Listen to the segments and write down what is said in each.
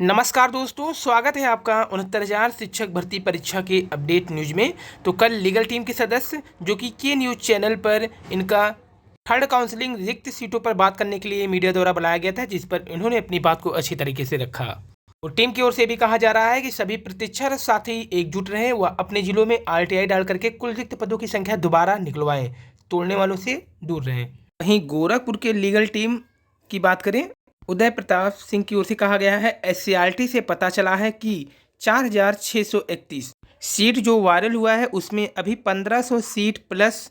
नमस्कार दोस्तों, स्वागत है आपका 69,000 शिक्षक भर्ती परीक्षा के अपडेट न्यूज में। तो कल लीगल टीम के सदस्य जो कि के न्यूज चैनल पर इनका थर्ड काउंसलिंग रिक्त सीटों पर बात करने के लिए मीडिया द्वारा बुलाया गया था, जिस पर इन्होंने अपनी बात को अच्छी तरीके से रखा। और टीम की ओर से भी कहा जा रहा है कि सभी प्रतीक्षारत साथी एकजुट रहें व अपने जिलों में RTI डाल करके कुल रिक्त पदों की संख्या दोबारा निकलवाएं, तोड़ने वालों से दूर रहें। वहीं गोरखपुर के लीगल टीम की बात करें, उदय प्रताप सिंह की ओर से कहा गया है, SCRT से पता चला है कि 4,631 सीट जो वायरल हुआ है उसमें अभी 1,500 सीट प्लस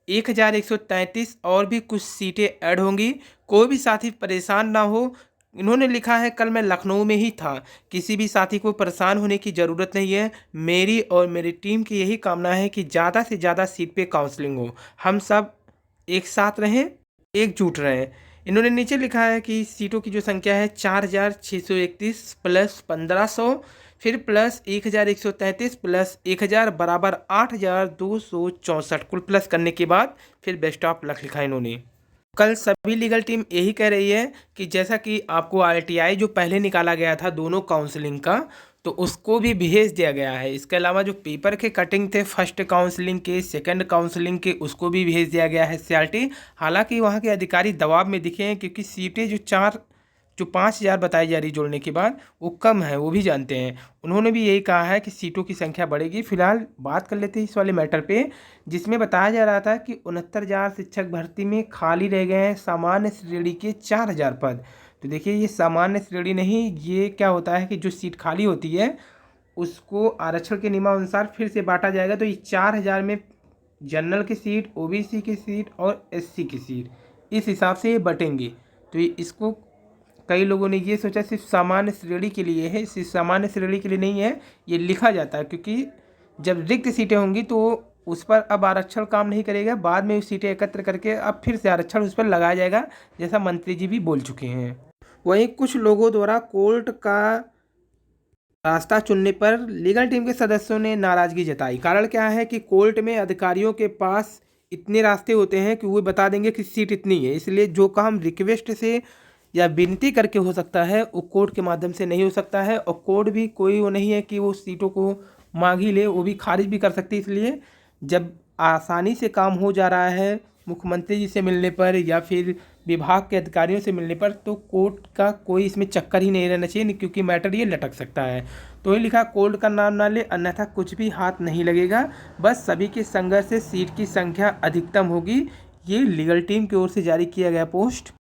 1,133 और भी कुछ सीटें ऐड होंगी। कोई भी साथी परेशान ना हो। इन्होंने लिखा है, कल मैं लखनऊ में ही था, किसी भी साथी को परेशान होने की ज़रूरत नहीं है। मेरी और मेरी टीम की यही कामना है कि ज़्यादा से ज़्यादा सीट पे काउंसलिंग हो, हम सब एक साथ रहें, एकजुट रहें। इन्होंने नीचे लिखा है कि सीटों की जो संख्या है 4,631 प्लस 1,500 फिर प्लस 1,133 प्लस 1,000 बराबर 8,264 कुल प्लस करने के बाद फिर बेस्ट ऑफ लक लिखा है इन्होंने। कल सभी लीगल टीम यही कह रही है कि जैसा कि आपको RTI जो पहले निकाला गया था दोनों काउंसलिंग का, तो उसको भी भेज दिया गया है। इसके अलावा जो पेपर के कटिंग थे फर्स्ट काउंसलिंग के, सेकंड काउंसलिंग के, उसको भी भेज दिया गया है SCRT। हालांकि वहाँ के अधिकारी दबाव में दिखे हैं क्योंकि सीटें जो 5,000 बताई जा रही जोड़ने के बाद वो कम है, वो भी जानते हैं। उन्होंने भी यही कहा है कि सीटों की संख्या बढ़ेगी। फिलहाल बात कर लेते हैं इस वाले मैटर पे, जिसमें बताया जा रहा था कि 69,000 शिक्षक भर्ती में खाली रह गए हैं सामान्य श्रेणी के 4,000 पद। तो देखिए, ये सामान्य श्रेणी नहीं, ये क्या होता है कि जो सीट खाली होती है उसको आरक्षण के नियमानुसार फिर से बांटा जाएगा। तो ये 4,000 में जनरल की सीट, OBC की सीट और SC की सीट, इस हिसाब से ये बटेंगे। तो ये इसको कई लोगों ने ये सोचा सिर्फ सामान्य श्रेणी के लिए है, सिर्फ सामान्य श्रेणी के लिए नहीं है। ये लिखा जाता है क्योंकि जब रिक्त सीटें होंगी तो उस पर अब आरक्षण काम नहीं करेगा, बाद में सीटें एकत्र करके अब फिर से आरक्षण उस पर लगाया जाएगा, जैसा मंत्री जी भी बोल चुके हैं। वहीं कुछ लोगों द्वारा कोर्ट का रास्ता चुनने पर लीगल टीम के सदस्यों ने नाराजगी जताई। कारण क्या है कि कोर्ट में अधिकारियों के पास इतने रास्ते होते हैं कि वो बता देंगे कि सीट इतनी है, इसलिए जो काम रिक्वेस्ट से या विनती करके हो सकता है वो कोर्ट के माध्यम से नहीं हो सकता है। और कोर्ट भी कोई वो नहीं है कि वो सीटों को मांग ही ले, वो भी खारिज भी कर सकती है। इसलिए जब आसानी से काम हो जा रहा है मुख्यमंत्री जी से मिलने पर या फिर विभाग के अधिकारियों से मिलने पर, तो कोर्ट का कोई इसमें चक्कर ही नहीं रहना चाहिए, क्योंकि मैटर ये लटक सकता है। तो ये लिखा, कोर्ट का नाम ना ले, अन्यथा कुछ भी हाथ नहीं लगेगा, बस सभी के संघर्ष से सीट की संख्या अधिकतम होगी। ये लीगल टीम की ओर से जारी किया गया पोस्ट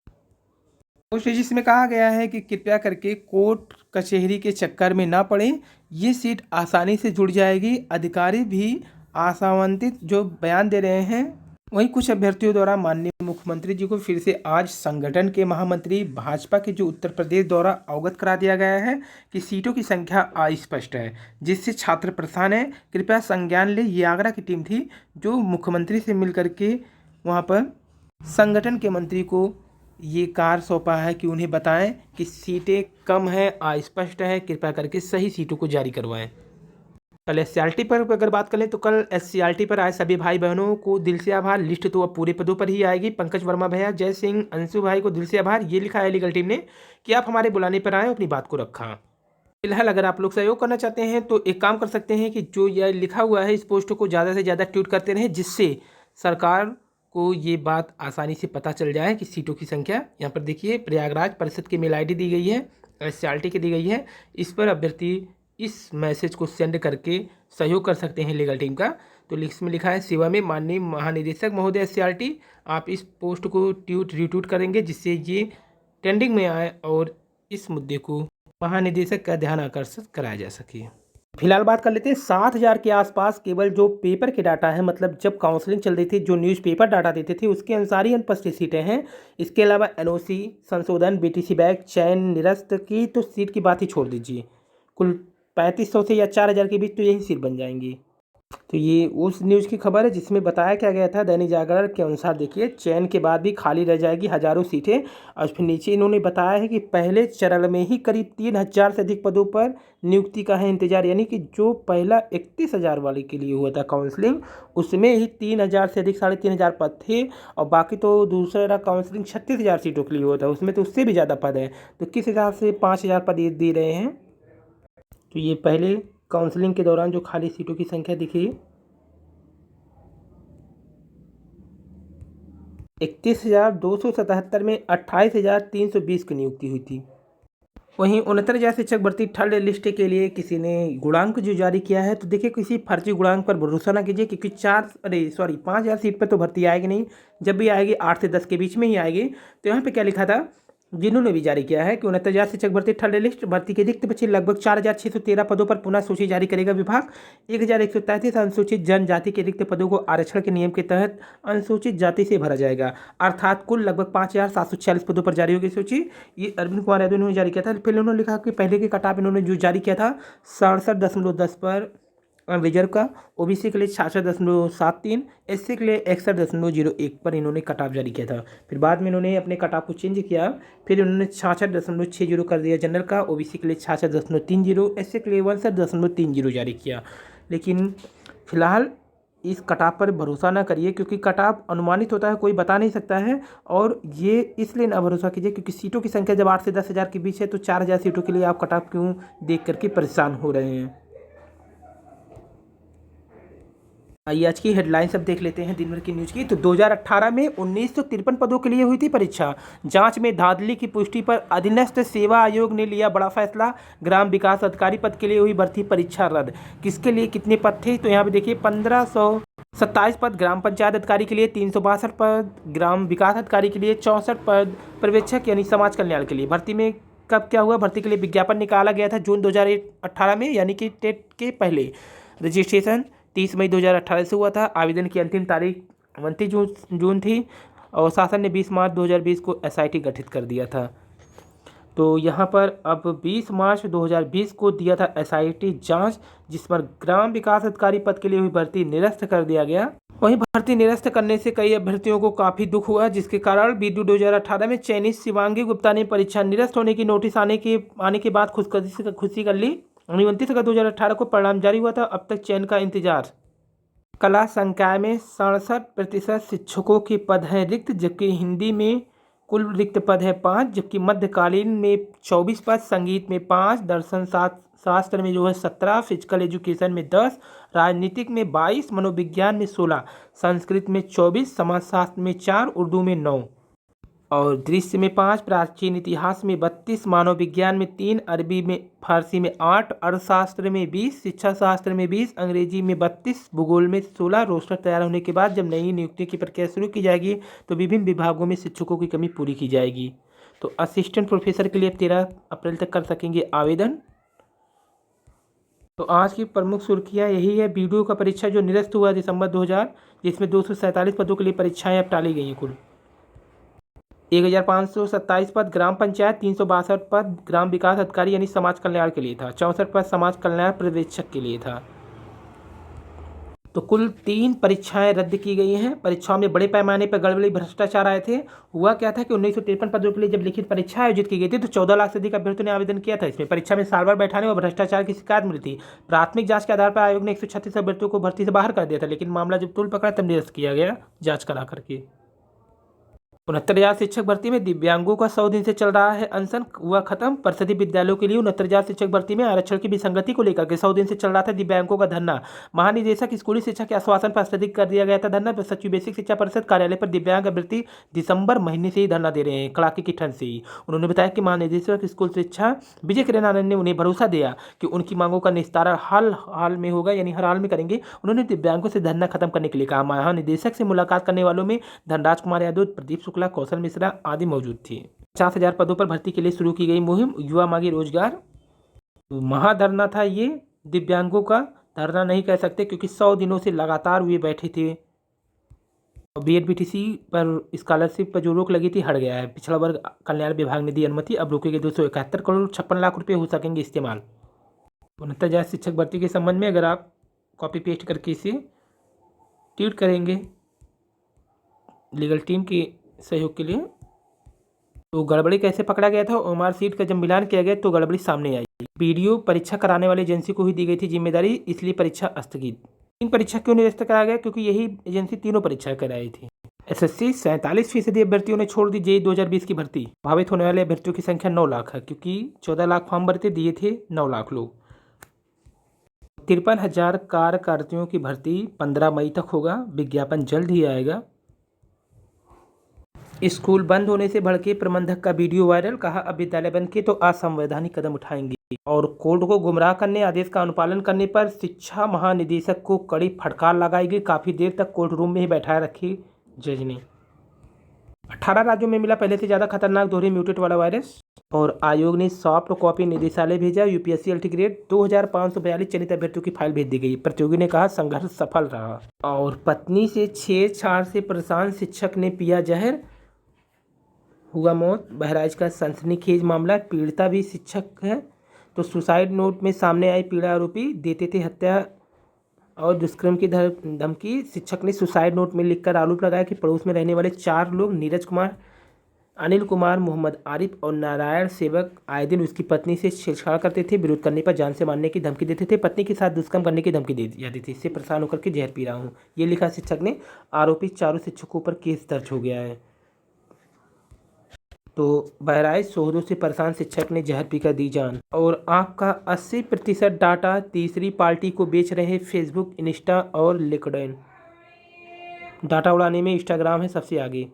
जिसमें कहा गया है कि कृपया करके कोर्ट कचहरी के चक्कर में ना पड़ें, ये सीट आसानी से जुड़ जाएगी। अधिकारी भी आशावान्वित जो बयान दे रहे हैं। वहीं कुछ अभ्यर्थियों द्वारा माननीय मुख्यमंत्री जी को फिर से आज संगठन के महामंत्री भाजपा के जो उत्तर प्रदेश द्वारा अवगत करा दिया गया है कि सीटों की संख्या अस्पष्ट है, जिससे छात्र परेशान है, कृपया संज्ञान ले। ये आगरा की टीम थी जो मुख्यमंत्री से मिल करके वहाँ पर संगठन के मंत्री को ये कार्य सौंपा है कि उन्हें बताएं कि सीटें कम हैं, अस्पष्ट है, कृपया करके सही सीटों को जारी करवाएं। कल SCRT पर अगर बात करें तो कल SCRT पर आए सभी भाई बहनों को दिल से आभार। लिस्ट तो अब पूरे पदों पर ही आएगी। पंकज वर्मा भैया, जय सिंह, अंशु भाई को दिल से आभार। ये लिखा है लीगल टीम ने कि आप हमारे बुलाने पर आए, अपनी बात को रखा। फिलहाल अगर आप लोग सहयोग करना चाहते हैं तो एक काम कर सकते हैं कि जो यह लिखा हुआ है इस पोस्ट को ज़्यादा से ज़्यादा ट्वीट करते रहें, जिससे सरकार को ये बात आसानी से पता चल जाए कि सीटों की संख्या। यहाँ पर देखिए, प्रयागराज परिषद की मेल ID दी गई है, SCRT की दी गई है। इस पर अभ्यर्थी इस मैसेज को सेंड करके सहयोग कर सकते हैं लीगल टीम का। तो इसमें लिखा है, सेवा में माननीय महानिदेशक महोदय SCRT, आप इस पोस्ट को रिट्वीट करेंगे जिससे ये ट्रेंडिंग में आए और इस मुद्दे को महानिदेशक का ध्यान आकर्षित कराया जा सके। फिलहाल बात कर लेते हैं 7,000 के आसपास केवल जो पेपर के डाटा है, मतलब जब काउंसलिंग चल रही थी जो न्यूज़पेपर डाटा देते थे उसके अनुसार ही अनुपस्थित सीटें हैं। इसके अलावा NOC संशोधन, BTC बैग, चयन, निरस्त की तो सीट की बात ही छोड़ दीजिए। कुल 3,500 से या 4,000 के बीच तो यही सीट बन जाएंगी। तो ये उस न्यूज़ की खबर है जिसमें बताया क्या गया था। दैनिक जागरण के अनुसार देखिए, चयन के बाद भी खाली रह जाएगी हज़ारों सीटें। और फिर नीचे इन्होंने बताया है कि पहले चरण में ही करीब 3,000 से अधिक पदों पर नियुक्ति का है इंतजार। यानी कि जो पहला 31,000 वाले के लिए हुआ था काउंसलिंग, उसमें ही 3,000 से अधिक 3,500 पद थे। और बाकी तो दूसरा काउंसलिंग 36,000 सीटों के लिए हुआ था, उसमें तो उससे भी ज़्यादा पद है। तो किस हिसाब से 5,000 पद ये दे रहे हैं। तो ये पहले काउंसलिंग के दौरान जो खाली सीटों की संख्या दिखी, 31,277 में 28,320 की नियुक्ति हुई थी। वहीं 69,000 शिक्षक भर्ती थर्ड लिस्ट के लिए किसी ने गुणांक जो जारी किया है, तो देखिए किसी फर्जी गुणांक पर भरोसा ना कीजिए, क्योंकि 5,000 सीट पर तो भर्ती आएगी नहीं। जब भी आएगी 8 से 10 के बीच में ही आएगी। तो यहाँ पे क्या लिखा था, जिन्होंने भी जारी किया है कि 69,000 शिक्षक भर्ती थर्ड लिस्ट भर्ती के रिक्त बचे लगभग 4,613 पदों पर पुनः सूची जारी करेगा विभाग। 1,133 अनुसूचित जनजाति के रिक्त पदों को आरक्षण के नियम के तहत अनुसूचित जाति से भरा जाएगा। अर्थात कुल लगभग 5,746 पदों पर जारी होगी सूची। ये अरविंद कुमार यादव ने जारी किया था। फिर उन्होंने लिखा कि पहले के कटाप इन्होंने जो जारी किया था 67.10 पर रिजर्व का, ओबीसी के लिए 66.73, एससी के लिए 61.01 पर इन्होंने कट ऑफ जारी किया था। फिर बाद में इन्होंने अपने कट ऑफ को चेंज किया, फिर इन्होंने 66.60 कर दिया जनरल का, ओबीसी के लिए 66.30, एससी के लिए 61.30 जारी किया। लेकिन फिलहाल इस कटाप पर भरोसा ना करिए, क्योंकि कटाप अनुमानित होता है, कोई बता नहीं सकता है। और ये इसलिए ना भरोसा कीजिए क्योंकि सीटों की संख्या जब 8 से 10,000 के बीच है, तो 4,000 सीटों के लिए आप कटाप क्यों देख करके परेशान हो रहे हैं। आइए आज की हेडलाइंस अब देख लेते हैं दिन भर की न्यूज़ की। तो 2018 में 1953 पदों के लिए हुई थी परीक्षा। जांच में धांधली की पुष्टि पर अधीनस्थ सेवा आयोग ने लिया बड़ा फैसला। ग्राम विकास अधिकारी पद के लिए हुई भर्ती परीक्षा रद्द। किसके लिए कितने पद थे, तो यहाँ पे देखिए 1,527 पद ग्राम पंचायत अधिकारी के लिए, 362 पद ग्राम विकास अधिकारी के लिए, 64 पद पर्यवेक्षक यानी समाज कल्याण के लिए। भर्ती में कब क्या हुआ, भर्ती के लिए विज्ञापन निकाला गया था जून 2018 में, यानी कि टेट के पहले। रजिस्ट्रेशन 30 मई 2018 से हुआ था। आवेदन की अंतिम तारीख 29 जून थी। और शासन ने 20 मार्च 2020 को एसआईटी गठित कर दिया था। तो यहाँ पर अब 20 मार्च 2020 को दिया था एसआईटी जांच, जिस पर ग्राम विकास अधिकारी पद के लिए हुई भर्ती निरस्त कर दिया गया। वहीं भर्ती निरस्त करने से कई अभ्यर्थियों को काफ़ी दुख हुआ, जिसके कारण बीडू 2018 में चयनित शिवांगी गुप्ता ने परीक्षा निरस्त होने की नोटिस आने के बाद खुशी कर ली। 29 अगस्त 2018 को परिणाम जारी हुआ था। अब तक चयन का इंतजार। कला संकाय में 67% शिक्षकों के पद हैं रिक्त, जबकि हिंदी में कुल रिक्त पद है 5, जबकि मध्यकालीन में 24 पद, संगीत में 5, दर्शन शास्त्र में जो है 17, फिजिकल एजुकेशन में 10, राजनीतिक में 22, मनोविज्ञान में 16, संस्कृत में 24, समाजशास्त्र में 4, उर्दू में 9 और दृश्य में 5, प्राचीन इतिहास में 32, मानव विज्ञान में 3, अरबी में फारसी में 8, अर्थशास्त्र में 20, शिक्षा शास्त्र में 20, अंग्रेजी में 32, भूगोल में 16। रोस्टर तैयार होने के बाद जब नई नियुक्ति की प्रक्रिया शुरू की जाएगी, तो विभिन्न विभागों में शिक्षकों की कमी पूरी की जाएगी। तो असिस्टेंट प्रोफेसर के लिए 13 अप्रैल तक कर सकेंगे आवेदन। तो आज की प्रमुख सुर्खियाँ यही है। बीडीओ का परीक्षा जो निरस्त हुआ दिसंबर 2000, जिसमें 247 पदों के लिए परीक्षाएं अब टाली गई हैं। कुल 1,527 पद ग्राम पंचायत, 362 पद ग्राम विकास अधिकारी यानी समाज कल्याण के लिए था, 64 पद समाज कल्याण पर्यवेक्षक के लिए था। तो कुल 3 परीक्षाएं रद्द की गई हैं। परीक्षाओं में बड़े पैमाने पर गड़बड़ी भ्रष्टाचार आए थे। हुआ क्या था कि 1953 पदों के लिए जब लिखित परीक्षा आयोजित की गई थी, तो 14 लाख से अधिक अभ्यर्थियों ने आवेदन किया था। इसमें परीक्षा में साल भर बैठाने और भ्रष्टाचार की शिकायत मिली थी। प्राथमिक जांच के आधार पर आयोग ने 136 अभ्यर्थियों को भर्ती से बाहर कर दिया था, लेकिन मामला जब तूल पकड़ा तब निरस्त किया गया जाँच करा करके। 69,000 शिक्षक भर्ती में दिव्यांगों का 100 दिन से चल रहा है अनशन, हुआ खत्म। परिषदीय विद्यालयों के लिए 69,000 शिक्षक भर्ती में आरक्षण की विसंगति को लेकर के 100 दिन से चल रहा था दिव्यांगों का धरना। महानिदेशक स्कूली शिक्षा के आश्वासन पर स्थगित कर दिया गया था धरना। सचिव बेसिक शिक्षा परिषद कार्यालय पर दिव्यांग अभ्यर्थी दिसंबर महीने से ही धरना दे रहे हैं, कड़ाके की ठंड से ही। उन्होंने बताया कि महानिदेशक स्कूल शिक्षा विजय किरण आनंद ने उन्हें भरोसा दिया कि उनकी मांगों का निस्तारण हाल में होगा, यानी हर हाल में करेंगे। उन्होंने दिव्यांगों से धरना खत्म करने के लिए कहा। महानिदेशक से मुलाकात करने वालों में धनराज कुमार यादव, प्रदीप शुक्ला, कौशल मिश्रा आदि मौजूद थी। 50,000 पदों पर भर्ती के लिए शुरू की गई मुहिम, युवा मांगे रोजगार। तो महाधरना था ये, दिव्यांगों का धरना नहीं कह सकते क्योंकि 100 दिनों से लगातार वे बैठे थे। बीएड बीटीसी पर स्कॉलरशिप पर जो रोक लगी थी हट गया है। पिछड़ा वर्ग कल्याण विभाग ने दी अनुमति, अब रोकेंगे 271 करोड़ 56 लाख रुपये हो सकेंगे इस्तेमाल। 69,000 शिक्षक भर्ती के संबंध में अगर आप कॉपी पेस्ट करके इसे ट्वीट करेंगे लीगल टीम के सहयोग के लिए। तो गड़बड़ी कैसे पकड़ा गया था, ओएमआर सीट का जब मिलान किया गया तो गड़बड़ी सामने आई। वीडियो परीक्षा कराने वाली एजेंसी को ही दी गई थी जिम्मेदारी, इसलिए परीक्षा स्थगित। 3 परीक्षा क्यों निरस्त कराया गया, क्योंकि यही एजेंसी तीनों परीक्षा कराई थी। एसएससी 47% अभ्यर्थियों ने छोड़ दी जेईई 2020 की भर्ती। प्रभावित होने वाले अभ्यर्थियों की संख्या 9 लाख है, क्योंकि 14 लाख फॉर्म भरते दिए थे 9 लाख लोग। 53,000 कार्यकर्ताओं की भर्ती 15 मई तक होगा, विज्ञापन जल्द ही आएगा। स्कूल बंद होने से भड़के प्रबंधक का वीडियो वायरल, कहा अब विद्यालय बंद किए तो असंवैधानिक कदम उठाएंगे। और कोर्ट को गुमराह करने, आदेश का अनुपालन करने पर शिक्षा महानिदेशक को कड़ी फटकार लगाई गई। काफी देर तक कोर्ट रूम में ही बैठाए रखी जज ने। 18 राज्यों में मिला पहले से ज्यादा खतरनाक दोहरे म्यूटेंट वाला वायरस। और आयोग ने सॉफ्ट कॉपी निदेशालय भेजा। यूपीएससी अल्टीग्रेड 2542 चयनित अभ्यर्थियों की फाइल भेज दी गई। प्रतियोगी ने कहा संघर्ष सफल रहा। और पत्नी से छेड़छाड़ से परेशान शिक्षक ने पिया जहर, हुआ मौत। बहराइच का सनसनीखेज मामला, पीड़िता भी शिक्षक है। तो सुसाइड नोट में सामने आई पीड़ा आरोपी देते थे हत्या और दुष्कर्म की धमकी। शिक्षक ने सुसाइड नोट में लिखकर आरोप लगाया कि पड़ोस में रहने वाले 4 लोग नीरज कुमार, अनिल कुमार, मोहम्मद आरिफ और नारायण सेवक आए दिन उसकी पत्नी से छेड़छाड़ करते थे। विरोध करने पर जान से मारने की धमकी देते थे। पत्नी के साथ दुष्कर्म करने की धमकी दे जाती थी। इससे परेशान होकर के जहर पी रहा हूँ, ये लिखा शिक्षक ने। आरोपी 4 शिक्षकों पर केस दर्ज हो गया है। तो बहराइच सोहदों से परेशान शिक्षक ने जहर पीकर दी जान। और आपका 80% डाटा तीसरी पार्टी को बेच रहे फेसबुक, इंस्टा और लिंक्डइन। डाटा उड़ाने में इंस्टाग्राम है सबसे आगे।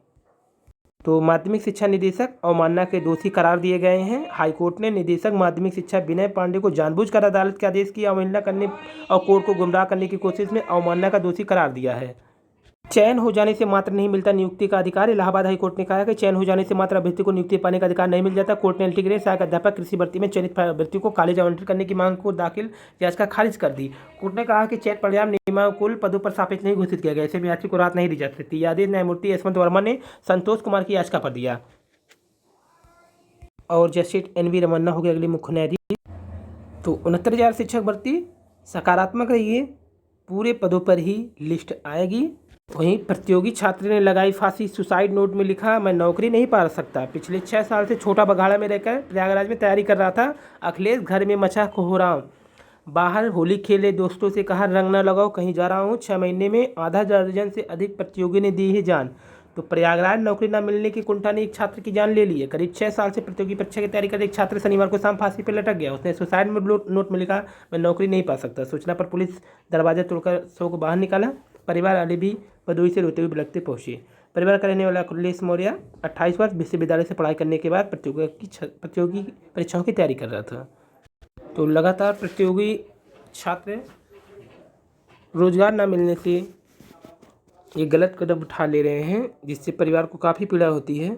तो माध्यमिक शिक्षा निदेशक अवमानना के दोषी करार दिए गए हैं। हाईकोर्ट ने निदेशक माध्यमिक शिक्षा विनय पांडे को जानबूझकर अदालत के आदेश की अवहेलना करने और कोर्ट को गुमराह करने की कोशिश में अवमानना का दोषी करार दिया है। चयन हो जाने से मात्र नहीं मिलता नियुक्ति का अधिकार। इलाहाबाद हाईकोर्ट ने कहा है कि चयन हो जाने से मात्र अभ्यर्थी को नियुक्ति पाने का अधिकार नहीं मिल जाता। कोर्ट ने अल्टीग्रेड सहायक अध्यापक कृषि भर्ती में चयनित अभ्यर्थियों को कॉलेज आवंटित करने की मांग को दाखिल याचिका खारिज कर दी। कोर्ट ने कहा कि चयन परिणाम नियमानुकूल पदों पर सापेक्ष नहीं घोषित किया गया, ऐसे अभ्यर्थी को राहत नहीं दी जा सकती। आदेश न्यायमूर्ति यशवंत वर्मा ने संतोष कुमार की याचिका पर दिया। और जस्टिस NV रमन्ना हो गए अगले मुख्य न्यायाधीश। तो 69,000 शिक्षक भर्ती सकारात्मक रही है, पूरे पदों पर ही लिस्ट आएगी। वहीं प्रतियोगी छात्र ने लगाई फांसी, सुसाइड नोट में लिखा मैं नौकरी नहीं पा सकता। पिछले 6 साल से छोटा बघाड़ा में रहकर प्रयागराज में तैयारी कर रहा था अखिलेश, घर में मचा कोहराम। बाहर होली खेले, दोस्तों से कहा रंग न लगाओ, कहीं जा रहा हूँ। 6 महीने में आधा दर्जन से अधिक प्रतियोगी ने दी है जान। तो प्रयागराज नौकरी न मिलने की कुंठा ने एक छात्र की जान ले ली है। करीब 6 साल से प्रतियोगी परीक्षा की तैयारी कर एक छात्र शनिवार को शाम फांसी पर लटक गया। उसने सुसाइड नोट में लिखा मैं नौकरी नहीं पा सकता। सूचना पर पुलिस दरवाजा तोड़कर शव को बाहर निकाला। परिवार वाले भी भदोही से रोते हुए बिलखते पहुंचे। परिवार का रहने वाला अखिलेश मौर्य 28 वर्ष विश्वविद्यालय से पढ़ाई करने के बाद प्रतियोगी परीक्षाओं की तैयारी कर रहा था। तो लगातार प्रतियोगी छात्र रोजगार न मिलने से ये गलत कदम उठा ले रहे हैं, जिससे परिवार को काफ़ी पीड़ा होती है।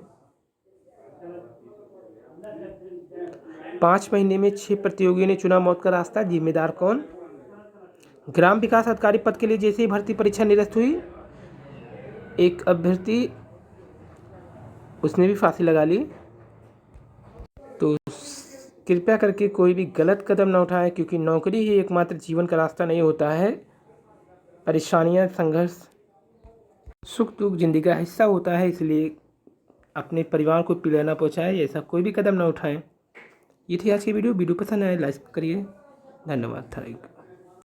5 महीने में 6 प्रतियोगियों ने चुना मौत का रास्ता, जिम्मेदार कौन? ग्राम विकास अधिकारी पद के लिए जैसे ही भर्ती परीक्षा निरस्त हुई, एक अभ्यर्थी उसने भी फांसी लगा ली। तो कृपया करके कोई भी गलत कदम न उठाएं, क्योंकि नौकरी ही एकमात्र जीवन का रास्ता नहीं होता है। परेशानियां, संघर्ष, सुख दुख जिंदगी का हिस्सा होता है, इसलिए अपने परिवार को पीड़ा न पहुँचाए, ऐसा कोई भी कदम न उठाएं। ये थी आज की वीडियो पसंद आए लाइक करिए। धन्यवाद। Thank you.